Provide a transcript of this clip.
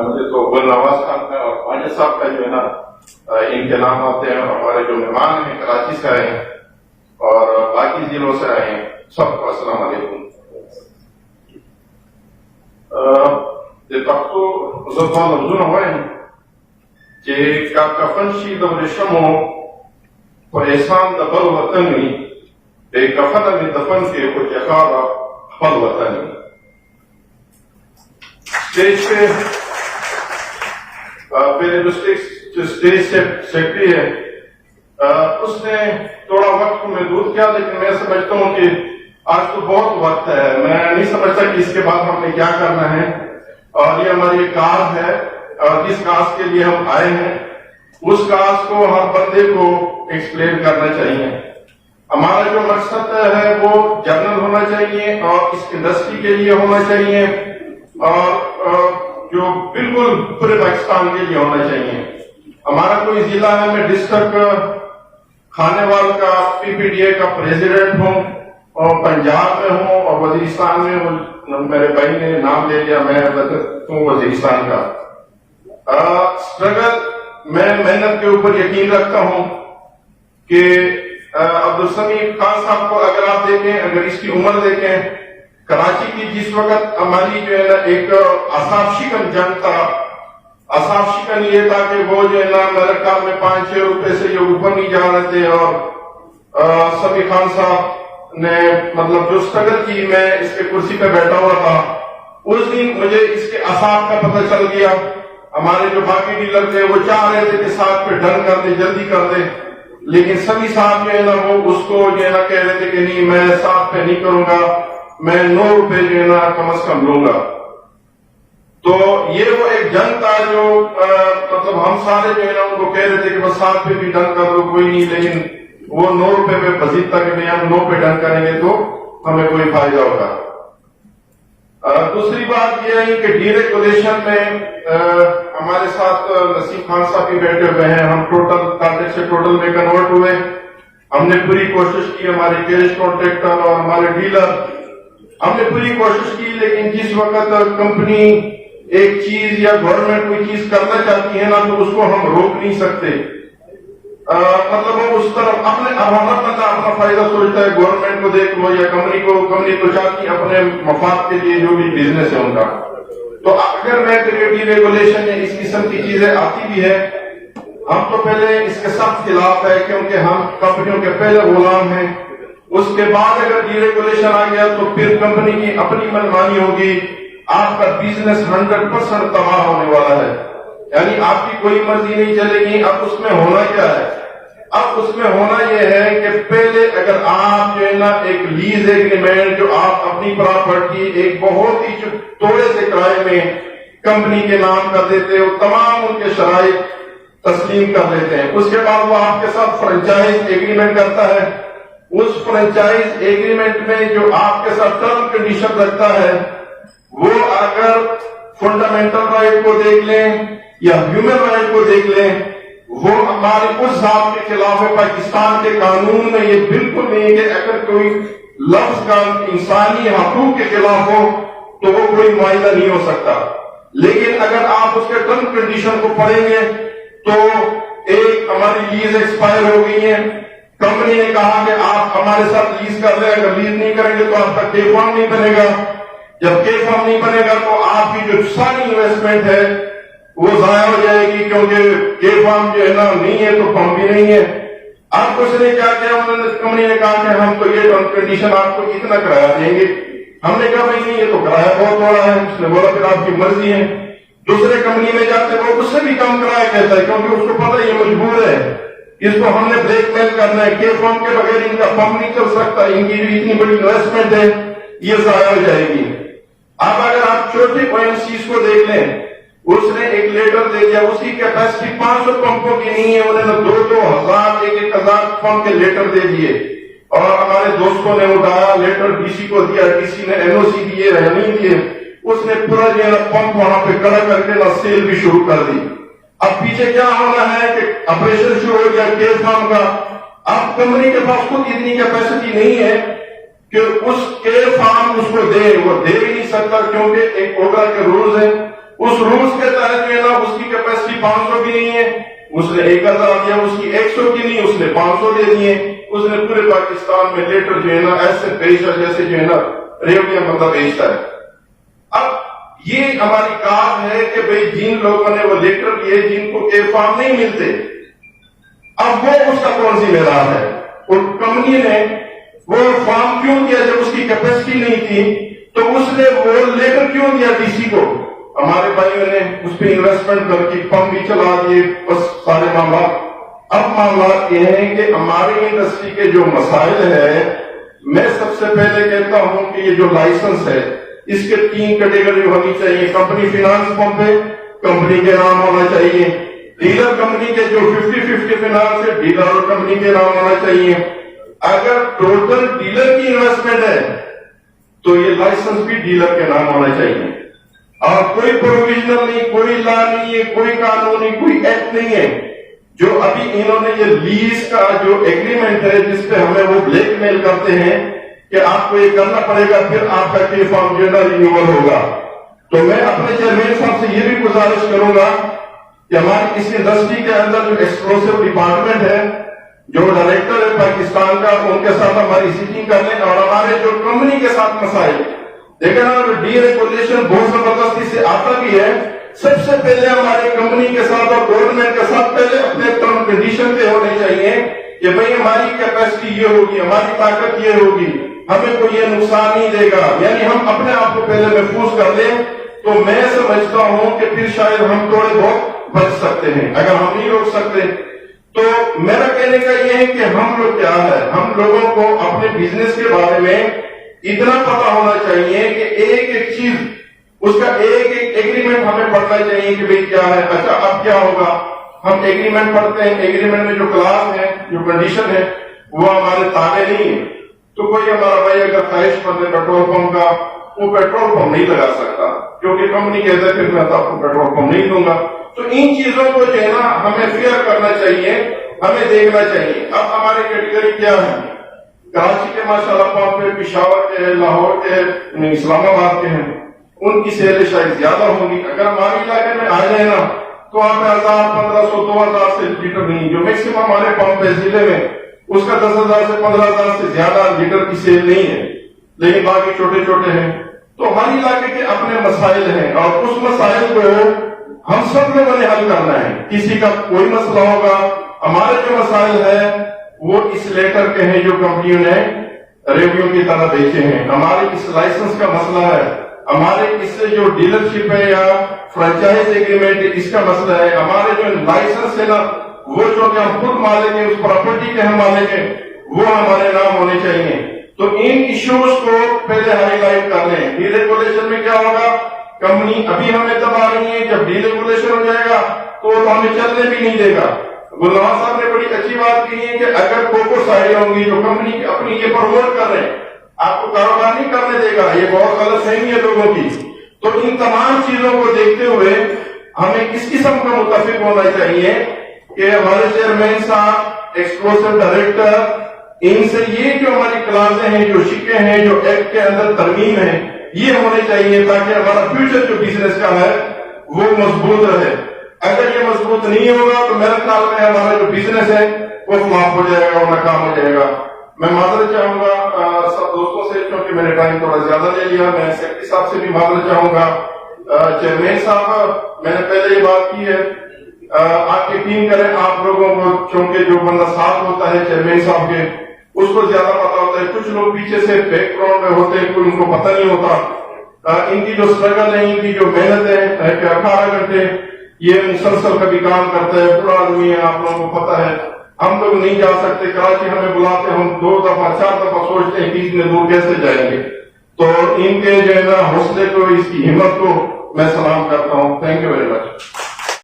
مجھے تو گل نواز خان کا اور ماجد صاحب کا جو ہے نا ان کے نام آتے ہیں، اور ہمارے جو مہمان ہیں کراچی سے آئے ہیں اور باقی ضلعوں سے آئے ہیں، سب کو السلام علیکم. پختو زبان لفظونه وایم چې کا کفن شي د ورشمو په احسان د بل وطن وي، بې کفنه مې دفن کې خو چې خاوره خپل وطن وي. اسٹیج پہ میرے جو اسٹیج سیکرٹری ہے اس نے تھوڑا وقت کو محدود کیا، لیکن میں سمجھتا ہوں کہ آج تو بہت وقت ہے، میں نہیں سمجھتا کہ اس کے بعد ہم نے کیا کرنا ہے. اور یہ ہماری کاز ہے، اور جس کاز کے لیے ہم آئے ہیں اس کاز کو ہر بندے کو ایکسپلین کرنا چاہیے. ہمارا جو مقصد ہے وہ جنرل ہونا چاہیے اور اس انڈسٹری کے لیے ہونا چاہیے اور جو بالکل پورے پاکستان کے لیے ہونا چاہیے. ہمارا کوئی ضلع ہے، میں ڈسٹرکٹ کھانےوال کا پی پی ڈی اے کا پریزیڈنٹ ہوں اور پنجاب میں ہوں اور وزیرستان میں ہوں. میرے بھائی نے نام لے لیا، میں ہوں وزیرستان کا. اسٹرگل میں محنت کے اوپر یقین رکھتا ہوں کہ عبدالسمیع خان صاحب کو اگر آپ دیکھیں، اگر اس کی عمر دیکھیں، کراچی کی جس وقت ہماری جو ہے نا ایک اصاف شکن جنگ تھا، اصاف شکن یہ تھا کہ وہ جو ہے نا میرے خیال میں 5-6 روپے سے یہ اوپر نہیں جا رہے تھے، اور سمیع خان صاحب نے مطلب جو اسٹرگل کی، میں اس کے کرسی پہ بیٹھا ہوا تھا، اس دن مجھے اس کے اصاف کا پتہ چل گیا. ہمارے جو باقی ڈیلر تھے وہ چاہ رہے تھے کہ ساتھ پہ ڈن کر دے، جلدی کر دے، لیکن سمیع صاحب جو ہے نا وہ اس کو جو ہے نا کہہ رہے تھے کہ نہیں، میں ساتھ پہ نہیں کروں گا، میں 9 روپے جو ہے نا کم از کم لوں گا. تو یہ وہ ایک جنگ تھا جو مطلب ہم سارے جو ہے نا ان کو کہہ رہے تھے کہ بس ساتھ پہ بھی ڈن کر دو کوئی نہیں، لیکن وہ 9 روپے پہ بزید تھا کہ نہیں، ہم 9 پہ ڈن کریں گے تو ہمیں کوئی فائدہ ہوگا. دوسری بات یہ ہے کہ ڈی ریگولیشن میں ہمارے ساتھ نسیم خان صاحب بھی بیٹھے ہوئے ہیں. ہم ٹوٹل کانٹریکٹ سے ٹوٹل میں کنورٹ ہوئے. ہم نے پوری کوشش کی، ہمارے کیش کانٹریکٹر اور ہمارے ڈیلر، ہم نے پوری کوشش کی، لیکن جس وقت کمپنی ایک چیز یا گورنمنٹ کوئی چیز کرنا چاہتی ہے نا تو اس کو ہم روک نہیں سکتے. مطلب وہ اس طرف اپنے اپنا فائدہ سوچتا ہے، گورنمنٹ کو دیکھ لو یا کمپنی کو چاہتی ہے اپنے مفاد کے لیے جو بھی بزنس ہے ان کا. تو اگر میں ڈی ریگولیشن یا اس قسم کی چیزیں آتی بھی ہے، ہم تو پہلے اس کے سخت خلاف ہے، کیونکہ ہم کمپنیوں کے پہلے غلام ہیں. اس کے بعد اگر ڈی ریگولیشن آ گیا تو پھر کمپنی کی اپنی منمانی ہوگی، آپ کا بزنس 100% تباہ ہونے والا ہے. یعنی آپ کی کوئی مرضی نہیں چلے گی. اب اس میں ہونا کیا ہے؟ اب اس میں ہونا یہ ہے کہ پہلے اگر آپ جو ہے نا ایک لیز ایگریمنٹ جو آپ اپنی پراپرٹی ایک بہت ہی تھوڑے سے کرائے میں کمپنی کے نام کر دیتے ہو، تمام ان کے شرائط تسلیم کر لیتے ہیں، اس کے بعد وہ آپ کے ساتھ فرنچائز ایگریمنٹ کرتا ہے. اس فرنچائز ایگریمنٹ میں جو آپ کے ساتھ ٹرم کنڈیشن رکھتا ہے، وہ اگر فنڈامنٹل رائٹ کو دیکھ لیں یا ہیومن رائٹ کو دیکھ لیں، وہ ہمارے اس ذات کے خلاف ہے. پاکستان کے قانون میں یہ بالکل نہیں ہے کہ اگر کوئی لفظ کا انسانی حقوق کے خلاف ہو تو وہ کوئی معاہدہ نہیں ہو سکتا. لیکن اگر آپ اس کے ٹرم کنڈیشن کو پڑھیں گے تو ایک ہماری لیز ایکسپائر ہو گئی ہے، کمپنی نے کہا کہ آپ ہمارے ساتھ لیز کر لیں، اگر لیز نہیں کریں گے تو آپ کا کے فارم نہیں بنے گا. جب کے فارم نہیں بنے گا تو آپ کی جو ساری انویسٹمنٹ ہے وہ ضائع ہو جائے گی، کیونکہ کے فارم جو ہے نا نہیں ہے تو فارم بھی نہیں ہے. اب کچھ نے کیا کیا، انہوں نے کمپنی نے کہا کہ ہم تو یہ کنڈیشن آپ کو اتنا کرایہ دیں گے. ہم نے کہا بھائی نہیں، یہ تو کرایہ بہت تھوڑا ہے. اس نے بولا پھر آپ کی مرضی ہے. دوسرے کمپنی میں جاتے وہ اس سے بھی کم کرایہ کہتا ہے، کیونکہ اس کو پتہ یہ مجبور ہے، اس کو ہم نے بلیک میل کرنا ہے، کے فارم کے بغیر ان کا فارم نہیں چل سکتا، ان کی بھی اتنی بڑی انویسٹمنٹ ہے، یہ ضائع ہو جائے گی. اب اگر آپ چھوٹے OMCs کو دیکھ لیں، اس نے ایک لیٹر دے دیا، اس کی کیپیسٹی 500 پمپوں کی نہیں ہے، انہوں نے 2,000 1,000 پمپ کے لیٹر دے دیے. اور ہمارے دوستوں نے اٹھایا لیٹر ڈی سی کو دیا، ڈی سی نے NOC دیے یا نہیں دیے، اس نے پورا جو ہے پمپ وہاں پہ کھڑا کر کے سیل بھی شروع کر دی. اب پیچھے کیا ہونا ہے کہ آپریشن شروع ہو گیا کے فارم کا. اب کمپنی کے پاس خود اتنی کیپیسٹی نہیں ہے کہ اس کے فارم اس کو دے، وہ دے بھی نہیں سکتا، کیونکہ ایک اوگرا کے رولز ہیں. اس رولز کے تحت جو ہے نا اس کی کیپیسٹی 500 کی نہیں ہے، اس نے 1000 دیا، اس کی 100 کی نہیں، اس نے 500 دے دیے، اس نے پورے پاکستان میں لیٹر جو ہے نا ایسے بیچا جیسے جو ہے نا ریوڑیاں بندہ بیچتا ہے۔ اب یہ ہماری کار ہے کہ بھئی جن لوگوں نے وہ لیٹر لیے جن کو کے فارم نہیں ملتے، اب وہ اس کا کون سی معیار ہے؟ اور کمپنی نے وہ فارم کیوں دیا جب اس کی کیپیسٹی نہیں تھی؟ تو اس نے وہ لیٹر کیوں دیا ڈی سی کو؟ ہمارے بھائیوں نے اس پہ انویسٹمنٹ کر کے پمپ بھی چلا دیے، بس سارے معاملات۔ اب معاملات یہ ہیں کہ ہماری انڈسٹری کے جو مسائل ہے، میں سب سے پہلے کہتا ہوں کہ یہ جو لائسنس ہے اس کے 3 کیٹیگری ہونی چاہیے۔ کمپنی فائنانس پمپ ہے، کمپنی کے نام ہونا چاہیے۔ ڈیلر کمپنی کے جو 50-50 فائنانس ہے، ڈیلر اور کمپنی کے نام ہونا چاہیے۔ اگر ٹوٹل ڈیلر کی انویسٹمنٹ ہے تو یہ لائسنس بھی ڈیلر کے نام ہونا چاہیے، اور کوئی پروویژنل نہیں، کوئی لا نہیں ہے، کوئی قانون نہیں، کوئی ایکٹ نہیں ہے۔ جو ابھی انہوں نے یہ لیز کا جو ایگریمنٹ ہے جس پہ ہمیں وہ بلیک میل کرتے ہیں کہ آپ کو یہ کرنا پڑے گا پھر آپ کا کے فارم جو ہے رینیول ہوگا، تو میں اپنے چیئرمین صاحب سے یہ بھی گزارش کروں گا کہ ہماری اس انڈسٹری کے اندر جو ایکسکلوسیو ڈپارٹمنٹ ہے، جو ڈائریکٹر ہے پاکستان کا، ان کے ساتھ ہماری سیٹنگ کر لیں، اور ہمارے جو کمپنی کے ساتھ مسائل دیکھیں نا، ڈی ریگولیشن بہت زبردستی سے آتا بھی ہے، سب سے پہلے ہماری کمپنی کے ساتھ اور گورنمنٹ کے ساتھ پہلے اپنے ٹرم کنڈیشن پہ ہونے چاہیے کہ بھئی ہماری کیپیسٹی یہ ہوگی، ہماری طاقت یہ ہوگی، ہمیں کوئی یہ نقصان نہیں دے گا، یعنی ہم اپنے آپ کو پہلے محفوظ کر لیں، تو میں سمجھتا ہوں کہ پھر شاید ہم تھوڑے بہت بچ سکتے ہیں۔ اگر ہم نہیں روک سکتے تو میرا کہنے کا یہ ہے کہ ہم لوگ کیا ہے، ہم لوگوں کو اپنے بزنس کے بارے میں اتنا پتا ہونا چاہیے کہ ایک ایک چیز اس کا ایک ایک ایگریمنٹ ہمیں پڑھنا چاہیے کہ بھئی کیا ہے۔ اچھا اب کیا ہوگا، ہم ایگریمنٹ پڑھتے ہیں، ایگریمنٹ میں جو کلاس ہے، جو کنڈیشن ہے، وہ ہمارے تابع نہیں ہے، تو کوئی ہمارا بھائی اگر خواہش مند ہے پیٹرول پمپ کا، وہ پیٹرول پمپ نہیں لگا سکتا کیونکہ کمپنی کہتا ہے پھر میں تو آپ کو پیٹرول پمپ نہیں دوں گا۔ تو ان چیزوں کو جو ہے نا ہمیں فیئر کرنا چاہیے، ہمیں دیکھنا چاہیے۔ اب ہماری کیٹیگری کیا ہے، کراچی کے ماشاءاللہ پمپ پہ، پشاور کے، لاہور کے، اسلام آباد کے ہیں، ان کی سیلیں شاید زیادہ ہوں گی۔ اگر ہمارے علاقے میں آ جائے نا تو آپ 1000 1500 2000 سے لیٹر نہیں، جو میکسیمم ہمارے پمپ ہے ضلع میں اس کا 10,000 سے 15,000 سے زیادہ لیٹر کی سیل نہیں ہے، لیکن باقی چھوٹے چھوٹے ہیں۔ تو ہر علاقے کے اپنے مسائل ہیں، اور اس مسائل کو ہم سب لوگوں نے حل کرنا ہے۔ کسی کا کوئی مسئلہ ہوگا، ہمارے جو مسائل ہیں وہ اس لیٹر کے ہیں جو کمپنیوں نے ریویو کی طرح بیچے ہیں، ہمارے اس لائسنس کا مسئلہ ہے، ہمارے اس سے جو ڈیلرشپ ہے یا فرنچائز ایگریمنٹ اس کا مسئلہ ہے، ہمارے جو لائسنس ہے نا وہ جو کہ ہم خود مالک ہیں، اس پراپرٹی کے ہم مالک ہیں، وہ ہمارے نام ہونے چاہیے۔ تو ان ایشوز کو پہلے ہائی لائٹ کر لیں۔ ڈی ریگولیشن میں کیا ہوگا، کمپنی ابھی ہمیں دبا رہی ہے، جب ڈی ریگولیشن ہو جائے گا تو ہمیں چلنے بھی نہیں دے گا۔ گلنوار صاحب نے بڑی اچھی بات کی ہے کہ اگر کوکو سائڈ ہوں گی جو کمپنی اپنی یہ پروموٹ کر رہے ہیں، آپ کو کاروبار نہیں کرنے دے گا، یہ بہت غلط فہمی ہے لوگوں کی۔ تو ان تمام چیزوں کو دیکھتے ہوئے ہمیں کس قسم کا متفق ہونا چاہیے کہ ہمارے چیئرمین صاحب، ایکسکلوسیو ڈائریکٹر، ان سے یہ جو ہماری کلاسیں ہیں، جو شکے ہیں، جو ایکٹ کے اندر ترمیم ہے، یہ ہونے چاہیے تاکہ ہمارا فیوچر جو بزنس کا ہے وہ مضبوط رہے۔ اگر یہ مضبوط نہیں ہوگا تو میرے خیال میں ہمارا جو بزنس ہے وہ فلاپ ہو جائے گا اور ناکام ہو جائے گا۔ میں معذرت چاہوں گا سب دوستوں سے کیونکہ میں نے ٹائم تھوڑا زیادہ لے لیا، میں سیکرٹری صاحب سے بھی معذرت چاہوں گا۔ چیئرمین صاحب، میں نے پہلے یہ بات کی ہے، آپ یقین کریں آپ لوگوں کو چونکہ جو بندہ ساتھ ہوتا ہے چیئرمین صاحب کے اس کو زیادہ پتا ہوتا ہے، کچھ لوگ پیچھے سے بیک گراؤنڈ میں ہوتے ہیں، کوئی ان کو پتہ نہیں ہوتا۔ ان کی جو اسٹرگل ہے، ان کی جو محنت ہے کہ 18 گھنٹے یہ مسلسل کبھی کام کرتا ہے، پورا آدمی ہے، آپ لوگوں کو پتا ہے۔ ہم لوگ نہیں جا سکتے، کراچی ہمیں بلاتے، ہم 2 دفعہ 4 دفعہ سوچتے ہیں کہ اتنے دور کیسے جائیں گے۔ تو ان کے جو ہے نا حوصلے کو، اس کی ہمت کو میں سلام کرتا ہوں۔ Thank you very much.